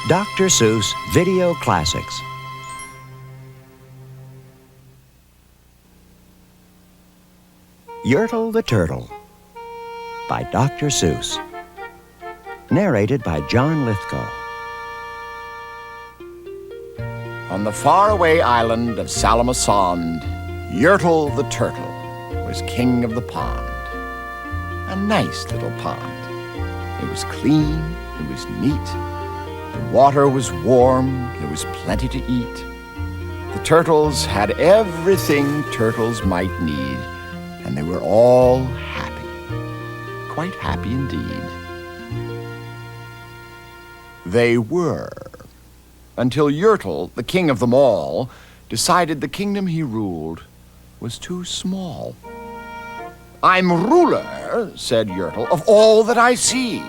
Dr. Seuss Video Classics. Yertle the Turtle by Dr. Seuss. Narrated by John Lithgow. On the faraway island of Salamasond, Yertle the Turtle was king of the pond. A nice little pond. It was clean, it was neat. The water was warm, there was plenty to eat. The turtles had everything turtles might need, and they were all happy. Quite happy indeed. They were. Until Yertle, the king of them all, decided the kingdom he ruled was too small. "I'm ruler," said Yertle, "of all that I see,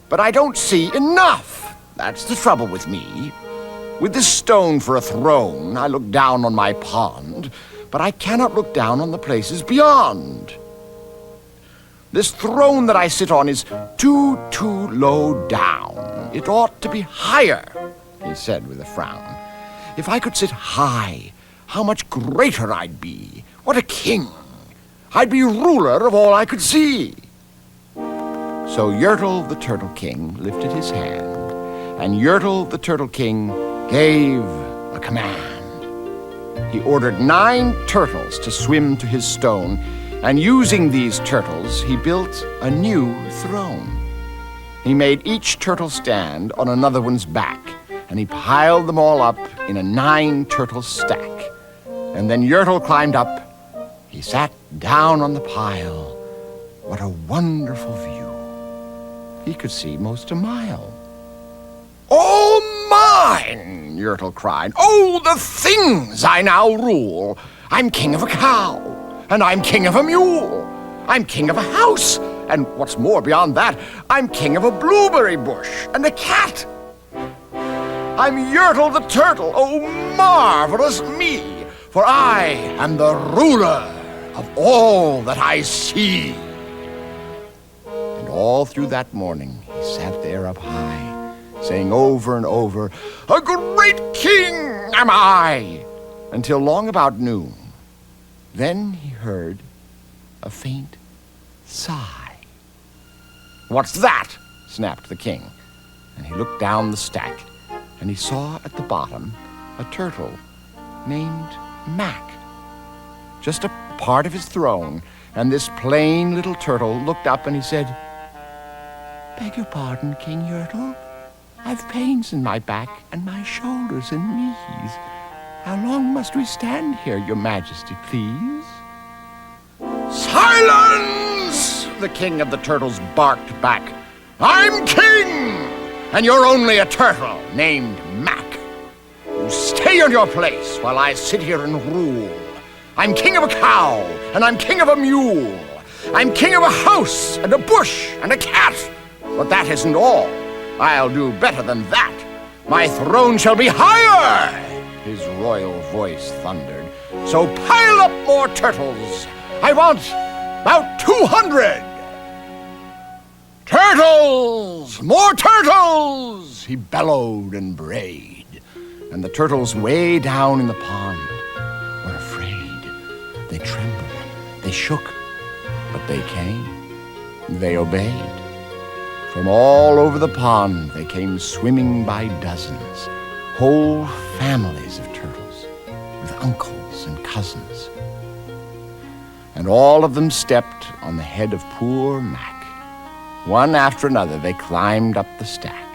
but I don't see enough. That's the trouble with me. With this stone for a throne, I look down on my pond, but I cannot look down on the places beyond. This throne that I sit on is too low down. It ought to be higher," he said with a frown. "If I could sit high, how much greater I'd be. What a king! I'd be ruler of all I could see." So Yertle the Turtle King lifted his hand, and Yertle the Turtle King gave a command. He ordered 9 turtles to swim to his stone, and using these turtles, he built a new throne. He made each turtle stand on another one's back, and he piled them all up in a 9-turtle stack. And then Yertle climbed up. He sat down on the pile. What a wonderful view. He could see most a mile. "All mine!" Yertle cried. "Oh, the things I now rule! I'm king of a cow, and I'm king of a mule. I'm king of a house, and what's more beyond that, I'm king of a blueberry bush and a cat. I'm Yertle the Turtle, oh marvelous me, for I am the ruler of all that I see." And all through that morning he sat there up high, saying over and over, "A great king am I," until long about noon. Then he heard a faint sigh. "What's that?" snapped the king, and he looked down the stack, and he saw at the bottom a turtle named Mac. Just a part of his throne, and this plain little turtle looked up and he said, "Beg your pardon, King Yertle. I've pains in my back and my shoulders and knees. How long must we stand here, your majesty, please?" "Silence!" the king of the turtles barked back. "I'm king, and you're only a turtle named Mac. You stay in your place while I sit here and rule. I'm king of a cow, and I'm king of a mule. I'm king of a house, and a bush, and a cat. But that isn't all. I'll do better than that. My throne shall be higher," his royal voice thundered. "So pile up more turtles. I want about 200. Turtles! More turtles!" he bellowed and brayed. And the turtles way down in the pond were afraid. They trembled, they shook, but they came. They obeyed. From all over the pond they came swimming by dozens, whole families of turtles, with uncles and cousins. And all of them stepped on the head of poor Mac. One after another they climbed up the stack.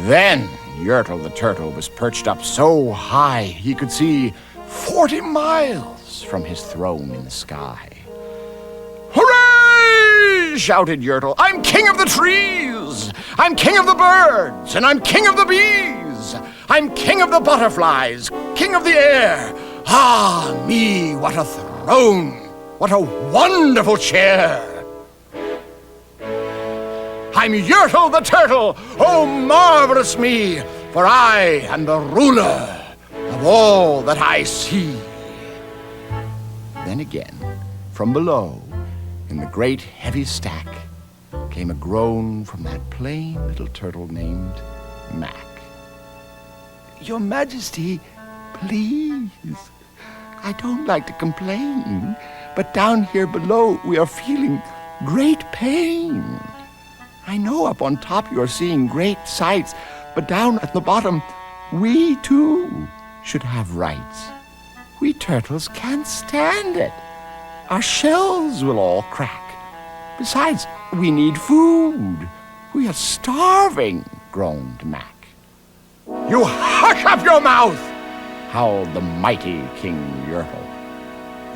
Then Yertle the Turtle was perched up so high he could see 40 miles from his throne in the sky. "Hooray!" shouted Yertle. "I'm king of the trees! I'm king of the birds! And I'm king of the bees! I'm king of the butterflies! King of the air! Ah, me, what a throne! What a wonderful chair! I'm Yertle the Turtle! Oh, marvelous me! For I am the ruler of all that I see." Then again, from below, in the great heavy stack, came a groan from that plain little turtle named Mac. "Your Majesty, please. I don't like to complain, but down here below we are feeling great pain. I know up on top you are seeing great sights, but down at the bottom we too should have rights. We turtles can't stand it. Our shells will all crack. Besides, we need food. We are starving," groaned Mac. "You hush up your mouth!" howled the mighty King Yertle.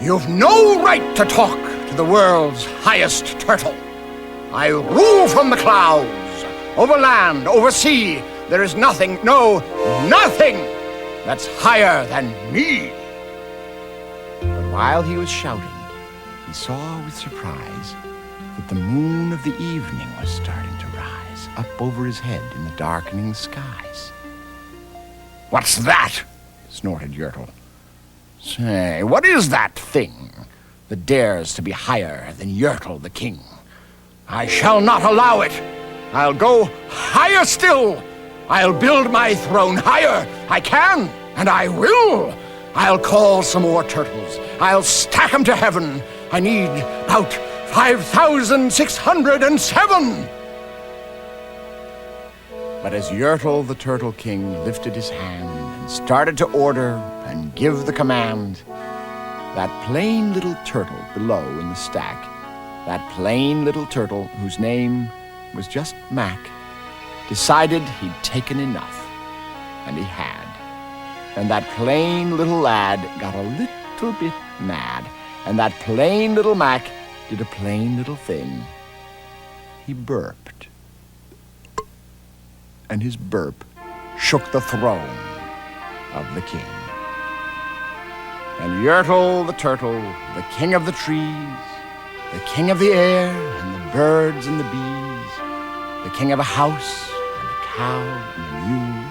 "You've no right to talk to the world's highest turtle. I rule from the clouds, over land, over sea. There is nothing, no, nothing that's higher than me." But while he was shouting, he saw with surprise that the moon of the evening was starting to rise up over his head in the darkening skies. "What's that?" snorted Yertle. "Say, what is that thing that dares to be higher than Yertle the king? I shall not allow it. I'll go higher still. I'll build my throne higher. I can, and I will. I'll call some more turtles. I'll stack 'em to heaven. I need about 5,607. But as Yertle the Turtle King lifted his hand and started to order and give the command, that plain little turtle below in the stack, that plain little turtle whose name was just Mac, decided he'd taken enough, and he had. And that plain little lad got a little bit mad, and that plain little Mac did a plain little thing. He burped. And his burp shook the throne of the king. And Yertle the turtle, the king of the trees, the king of the air and the birds and the bees, the king of a house and a cow and a mule,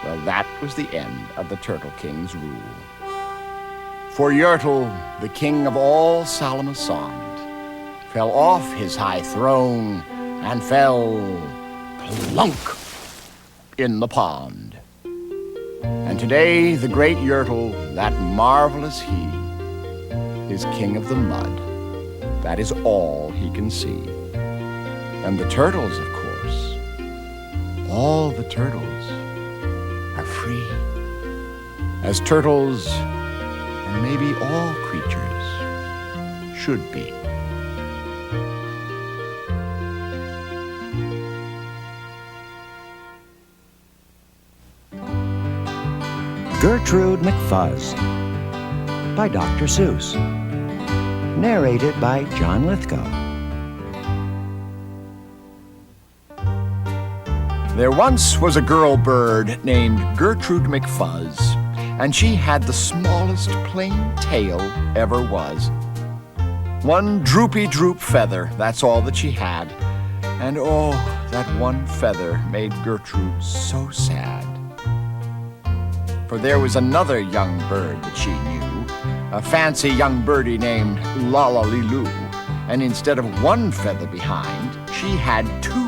well, that was the end of the Turtle King's rule. For Yertle, the king of all Salamasond, fell off his high throne and fell plunk in the pond. And today, the great Yertle, that marvelous he, is king of the mud. That is all he can see. And the turtles, of course, all the turtles are free. As turtles, and maybe all creatures, should be. Gertrude McFuzz by Dr. Seuss. Narrated by John Lithgow. There once was a girl bird named Gertrude McFuzz, and she had the smallest plain tail ever was. One droopy droop feather, that's all that she had. And oh, that one feather made Gertrude so sad. For there was another young bird that she knew, a fancy young birdie named Lollaliloo, and instead of one feather behind, she had two.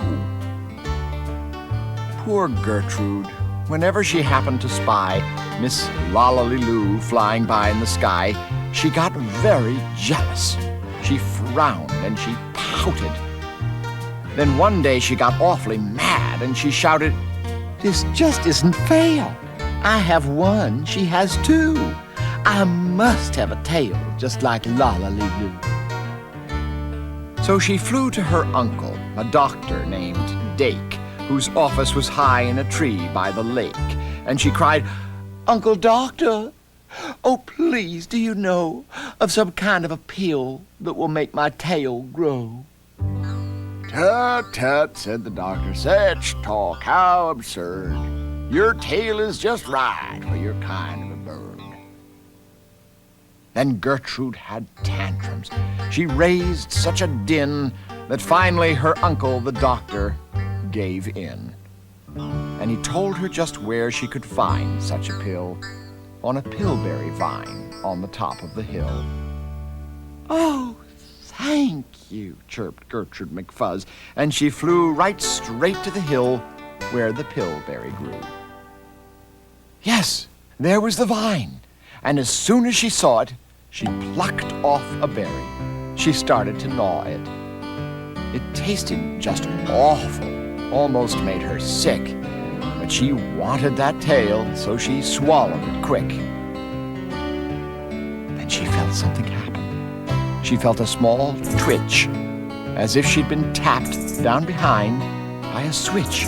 Poor Gertrude, whenever she happened to spy Miss Lollaliloo flying by in the sky, she got very jealous. She frowned and she pouted. Then one day she got awfully mad and she shouted, "This just isn't fair. I have one, she has two. I must have a tail just like Lollaliloo." So she flew to her uncle, a doctor named Dake, whose office was high in a tree by the lake, and she cried, "Uncle Doctor, oh please, do you know of some kind of a pill that will make my tail grow?" "Tut, tut," said the doctor, "such talk, how absurd. Your tail is just right for your kind of a bird." Then Gertrude had tantrums. She raised such a din that finally her uncle, the doctor, gave in. And he told her just where she could find such a pill, on a pillberry vine on the top of the hill. "Oh, "Thank you," chirped Gertrude McFuzz, and she flew right straight to the hill where the pillberry grew. Yes, there was the vine, and as soon as she saw it, she plucked off a berry. She started to gnaw it. It tasted just awful, almost made her sick, but she wanted that tail, so she swallowed it quick. Then she felt something happen. She felt a small twitch, as if she'd been tapped down behind by a switch.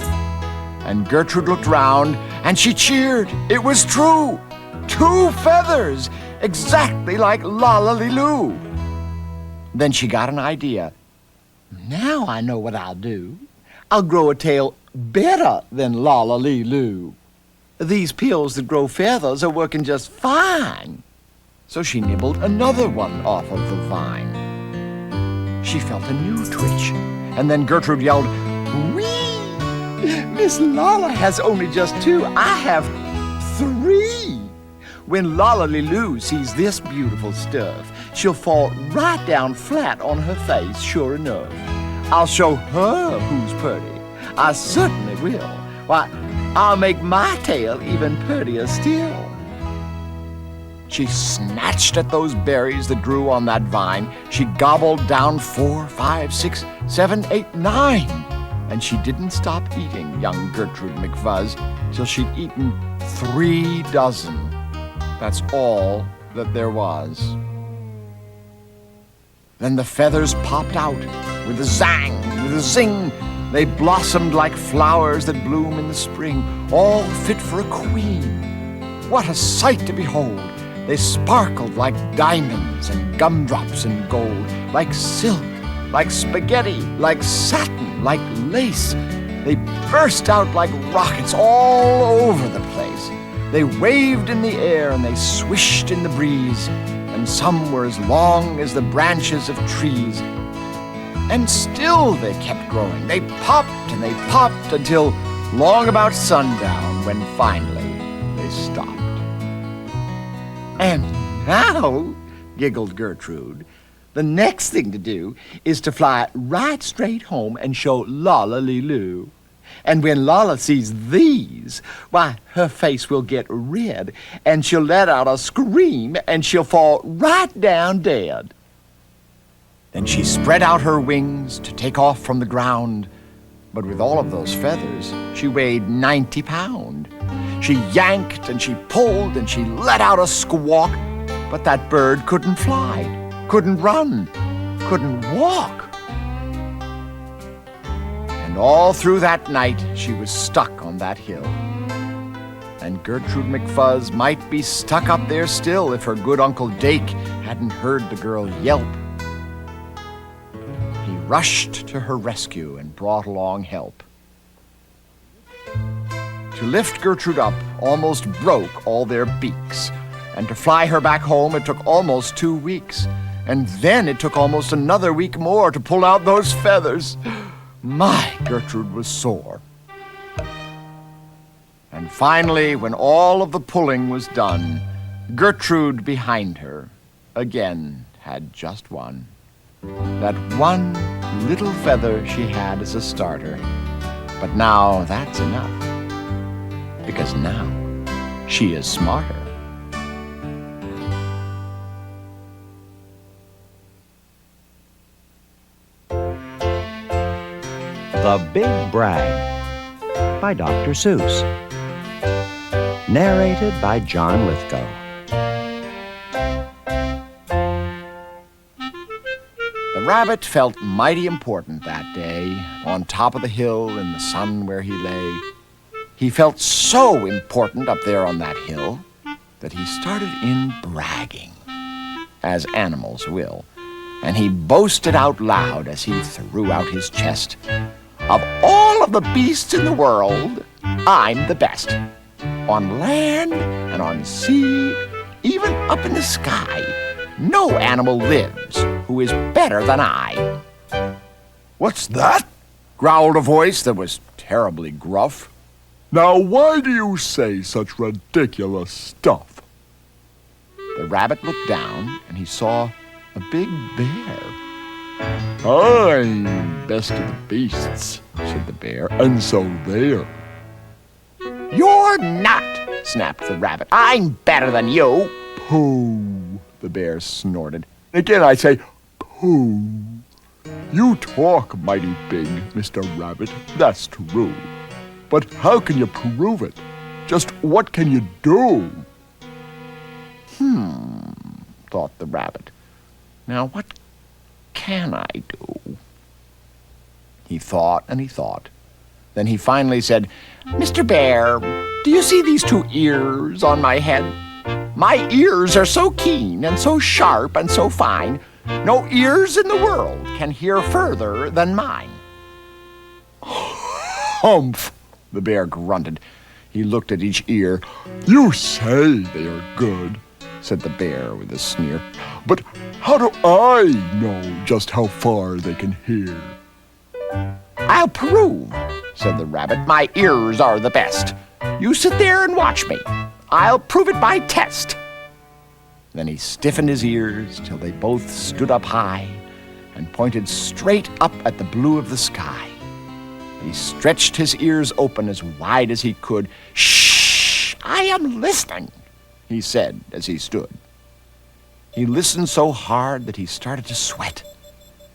And Gertrude looked round, and she cheered. It was true! 2 feathers, exactly like Lolly-Loo. Then she got an idea. Now I know what I'll do. I'll grow a tail better than Lolly-Loo. These pills that grow feathers are working just fine. So she nibbled another one off of the vine. She felt a new twitch, and then Gertrude yelled, "Whee! Miss Lolla has only just 2. I have 3. When Lolly-Loo sees this beautiful stuff, she'll fall right down flat on her face, sure enough. I'll show her who's pretty. I certainly will. Why, I'll make my tail even prettier still." She snatched at those berries that grew on that vine. She gobbled down 4, 5, 6, 7, 8, 9. And she didn't stop eating, young Gertrude McFuzz, till she'd eaten 3 dozen. That's all that there was. Then the feathers popped out with a zang, with a zing. They blossomed like flowers that bloom in the spring, all fit for a queen. What a sight to behold! They sparkled like diamonds and gumdrops and gold, like silk, like spaghetti, like satin, like lace. They burst out like rockets all over the place. They waved in the air and they swished in the breeze, and some were as long as the branches of trees. And still they kept growing. They popped and they popped until long about sundown, when finally they stopped. "And now," giggled Gertrude, "the next thing to do is to fly right straight home and show Lolly-Loo. And when Lolla sees these, why, her face will get red, and she'll let out a scream, and she'll fall right down dead." Then she spread out her wings to take off from the ground, but with all of those feathers, she weighed 90 pounds. She yanked and she pulled and she let out a squawk, but that bird couldn't fly, couldn't run, couldn't walk. And all through that night, she was stuck on that hill. And Gertrude McFuzz might be stuck up there still if her good Uncle Dake hadn't heard the girl yelp. He rushed to her rescue and brought along help. To lift Gertrude up almost broke all their beaks, and to fly her back home it took almost 2 weeks, and then it took almost another week more to pull out those feathers. My, Gertrude was sore. And finally, when all of the pulling was done, Gertrude behind her again had just one. That one little feather she had as a starter. But now that's enough, because now she is smarter. The Big Brag by Dr. Seuss. Narrated by John Lithgow. The rabbit felt mighty important that day, on top of the hill in the sun where he lay. He felt so important up there on that hill that he started in bragging, as animals will, and he boasted out loud as he threw out his chest. "Of all of the beasts in the world, I'm the best. On land and on sea, even up in the sky, no animal lives who is better than I." "What's that?" growled a voice that was terribly gruff. "Now why do you say such ridiculous stuff?" The rabbit looked down and he saw a big bear. I'm best of the beasts, said the bear, and so there. You're not, snapped the rabbit. I'm better than you. Pooh, the bear snorted. Again I say, pooh. You talk mighty big, Mr. Rabbit, that's true. But how can you prove it? Just what can you do? Thought the rabbit. Now what can I do? He thought and he thought. Then he finally said, Mr. Bear, do you see these two ears on my head? My ears are so keen and so sharp and so fine, no ears in the world can hear further than mine. Humph, the bear grunted. He looked at each ear. You say they are good, Said the bear with a sneer. but how do I know just how far they can hear? I'll prove, said the rabbit. My ears are the best. You sit there and watch me. I'll prove it by test. Then he stiffened his ears till they both stood up high and pointed straight up at the blue of the sky. He stretched his ears open as wide as he could. Shh! I am listening, he said as he stood. He listened so hard that he started to sweat,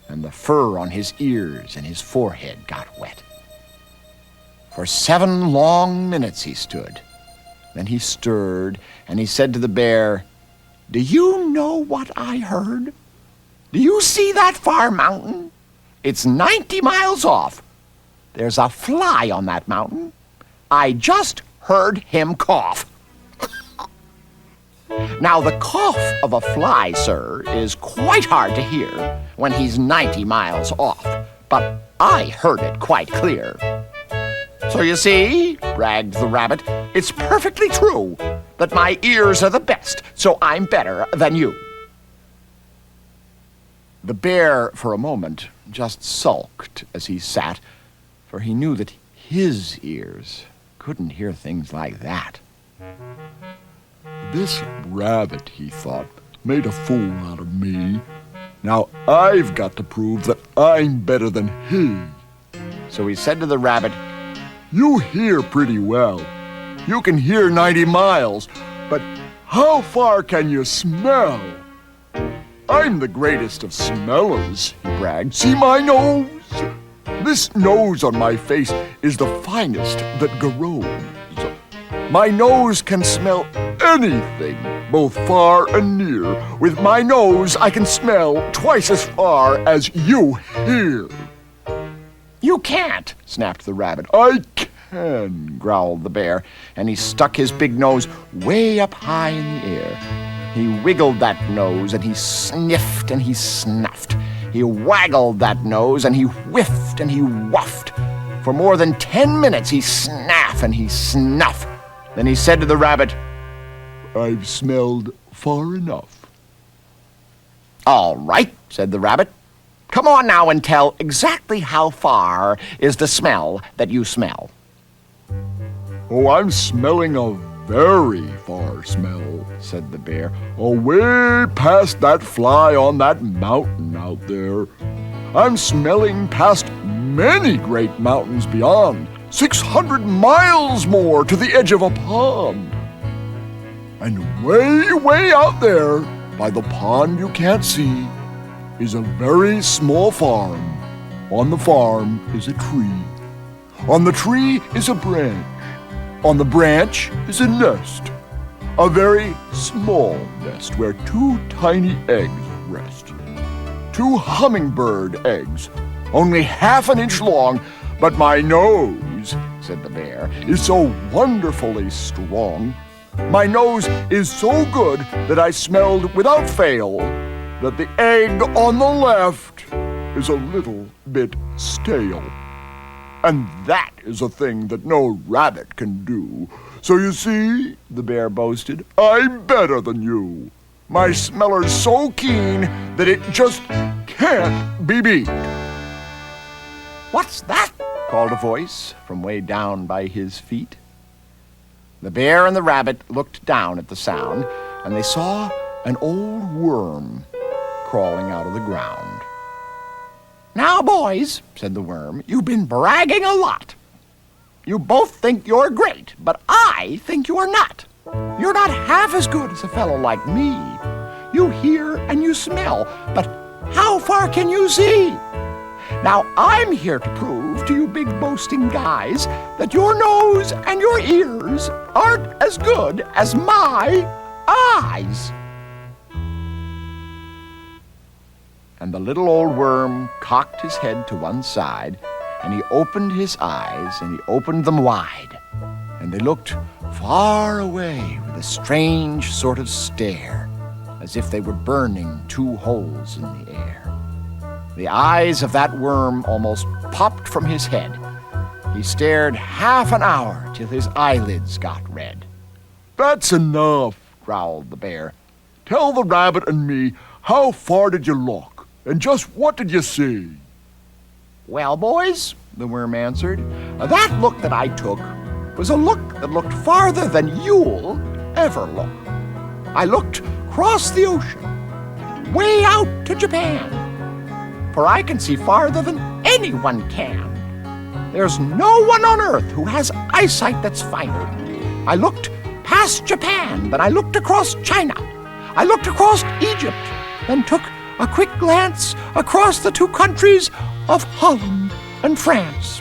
and the fur on his ears and his forehead got wet. For 7 long minutes he stood. Then he stirred, and he said to the bear, Do you know what I heard? Do you see that far mountain? It's 90 miles off. There's a fly on that mountain. I just heard him cough. Now, the cough of a fly, sir, is quite hard to hear when he's 90 miles off, but I heard it quite clear. So you see, bragged the rabbit, it's perfectly true that my ears are the best, so I'm better than you. The bear, for a moment, just sulked as he sat, for he knew that his ears couldn't hear things like that. This rabbit, he thought, made a fool out of me. Now I've got to prove that I'm better than he. So he said to the rabbit, You hear pretty well. You can hear 90 miles, but how far can you smell? I'm the greatest of smellers, he bragged. See my nose? This nose on my face is the finest that grows. My nose can smell anything, both far and near. With my nose, I can smell twice as far as you hear. You can't, snapped the rabbit. I can, Growled the bear, and he stuck his big nose way up high in the air. He wiggled that nose, and he sniffed, and he snuffed. He waggled that nose, and he whiffed, and he wuffed. For more than 10 minutes, he snaffed and he snuffed. Then he said to the rabbit, I've smelled far enough. All right, said the rabbit. Come on now and tell exactly how far is the smell that you smell. Oh, I'm smelling a very far smell, said the bear. Away past that fly on that mountain out there. I'm smelling past many great mountains beyond, 600 miles more to the edge of a pond. And way, way out there, by the pond you can't see, is a very small farm. On the farm is a tree. On the tree is a branch. On the branch is a nest. A very small nest where 2 tiny eggs rest. 2 hummingbird eggs, only ½ an inch long, but my nose, said the bear, is so wonderfully strong. My nose is so good that I smelled without fail that the egg on the left is a little bit stale. And that is a thing that no rabbit can do. So you see, the bear boasted, I'm better than you. My smeller's so keen that it just can't be beat. What's that? Called a voice from way down by his feet. The bear and the rabbit looked down at the sound, and they saw an old worm crawling out of the ground. "Now, boys," said the worm, "you've been bragging a lot. You both think you're great, but I think you are not. You're not half as good as a fellow like me. You hear and you smell, but how far can you see? Now, I'm here to prove to you big boasting guys that your nose and your ears aren't as good as my eyes." And the little old worm cocked his head to one side, and he opened his eyes, and he opened them wide, and they looked far away with a strange sort of stare, as if they were burning 2 holes in the air. The eyes of that worm almost popped from his head. He stared half an hour till his eyelids got red. That's enough, Growled the bear. Tell the rabbit and me, how far did you look? And just what did you see? "Well, boys," the worm answered, "that look that I took was a look that looked farther than you'll ever look. I looked across the ocean, way out to Japan, for I can see farther than anyone can. There's no one on earth who has eyesight that's finer. I looked past Japan, then I looked across China. I looked across Egypt, then took a quick glance across the 2 countries of Holland and France.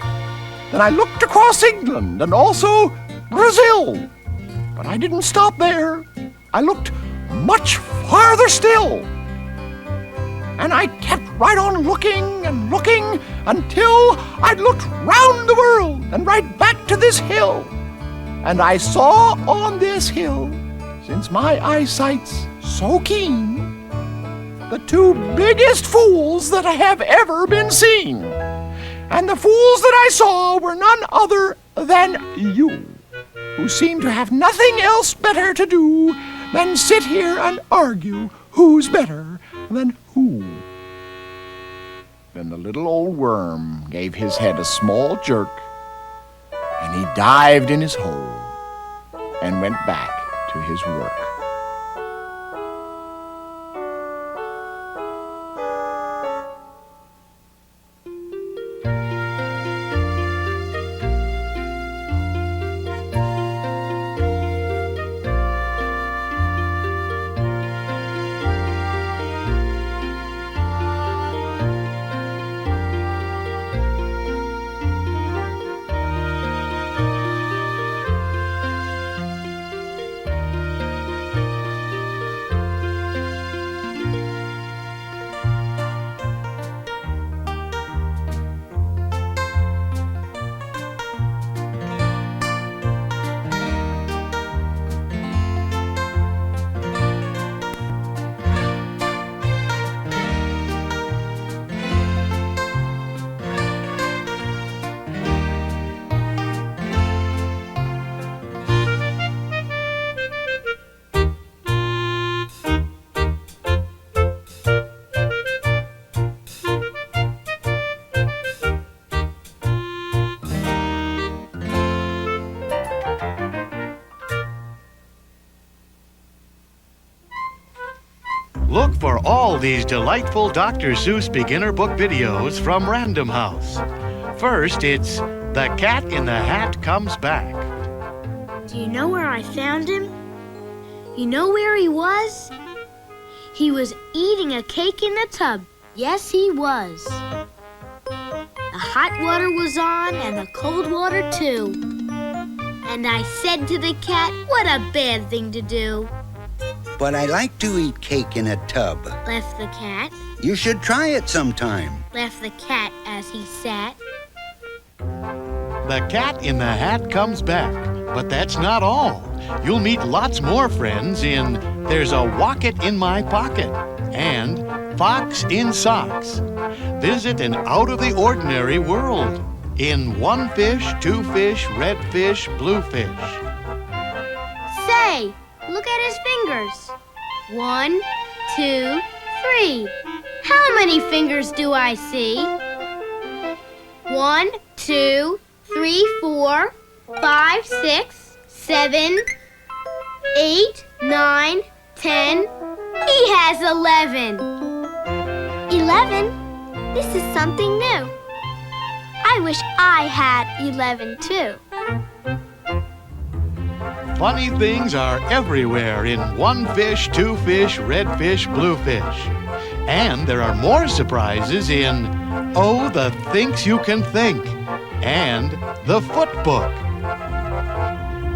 Then I looked across England and also Brazil. But I didn't stop there. I looked much farther still. And I kept right on looking and looking until I'd looked round the world and right back to this hill. And I saw on this hill, since my eyesight's so keen, the 2 biggest fools that have ever been seen. And the fools that I saw were none other than you, who seem to have nothing else better to do than sit here and argue who's better than who." Then the little old worm gave his head a small jerk, and he dived in his hole and went back to his work. Look for all these delightful Dr. Seuss beginner book videos from Random House. First, it's The Cat in the Hat Comes Back. Do you know where I found him? You know where he was? He was eating a cake in the tub. Yes, he was. The hot water was on and the cold water too. And I said to the cat, what a bad thing to do. But I like to eat cake in a tub. Laughed the cat. You should try it sometime. Laughed the cat as he sat. The Cat in the Hat Comes Back. But that's not all. You'll meet lots more friends in There's a Wocket in My Pocket and Fox in Socks. Visit an out-of-the-ordinary world in One Fish, Two Fish, Red Fish, Blue Fish. Say, look at his fingers. 1, 2, 3. How many fingers do I see? 1, 2, 3, 4, 5, 6, 7, 8, 9, 10. He has 11. 11? This is something new. I wish I had 11 too. Funny things are everywhere in One Fish, Two Fish, Red Fish, Blue Fish. And there are more surprises in Oh, the Thinks You Can Think and The Foot Book.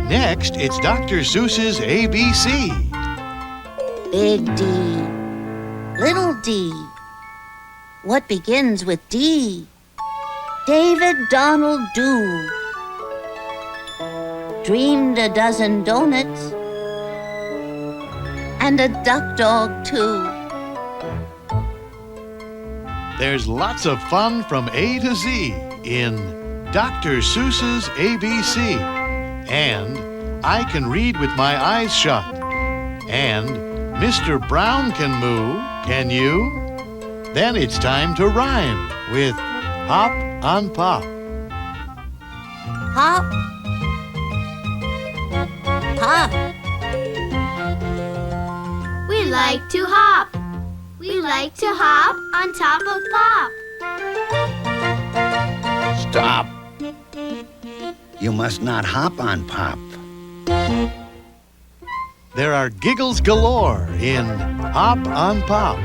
Next, it's Dr. Seuss's ABC. Big D, little d. What begins with D? David Donald Do. Dreamed a dozen donuts and a duck dog too. There's lots of fun from A to Z in Dr. Seuss's ABC and I Can Read With My Eyes Shut and Mr. Brown Can Moo, Can You? Then it's time to rhyme with Hop on Pop. Hop, hop, We like to hop. We like to hop on top of Pop. Stop. You must not hop on Pop. There are giggles galore in Hop on Pop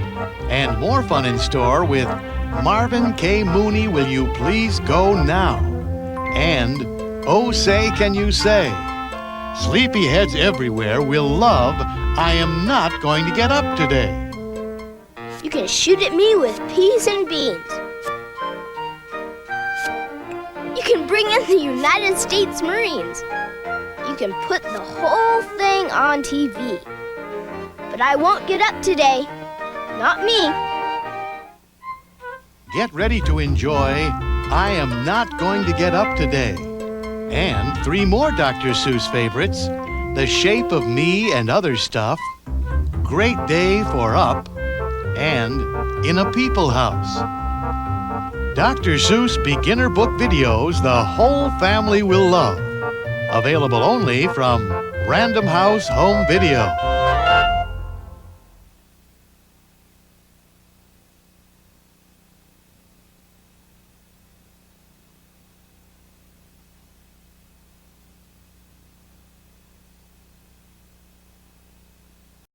and more fun in store with Marvin K. Mooney, Will You Please Go Now? And Oh Say Can You Say? Sleepyheads everywhere will love I Am Not Going to Get Up Today. You can shoot at me with peas and beans. You can bring in the United States Marines. You can put the whole thing on TV. But I won't get up today. Not me. Get ready to enjoy I Am Not Going to Get Up Today. And 3 more Dr. Seuss favorites, The Shape of Me and Other Stuff, Great Day for Up, and In a People House. Dr. Seuss beginner book videos the whole family will love. Available only from Random House Home Video.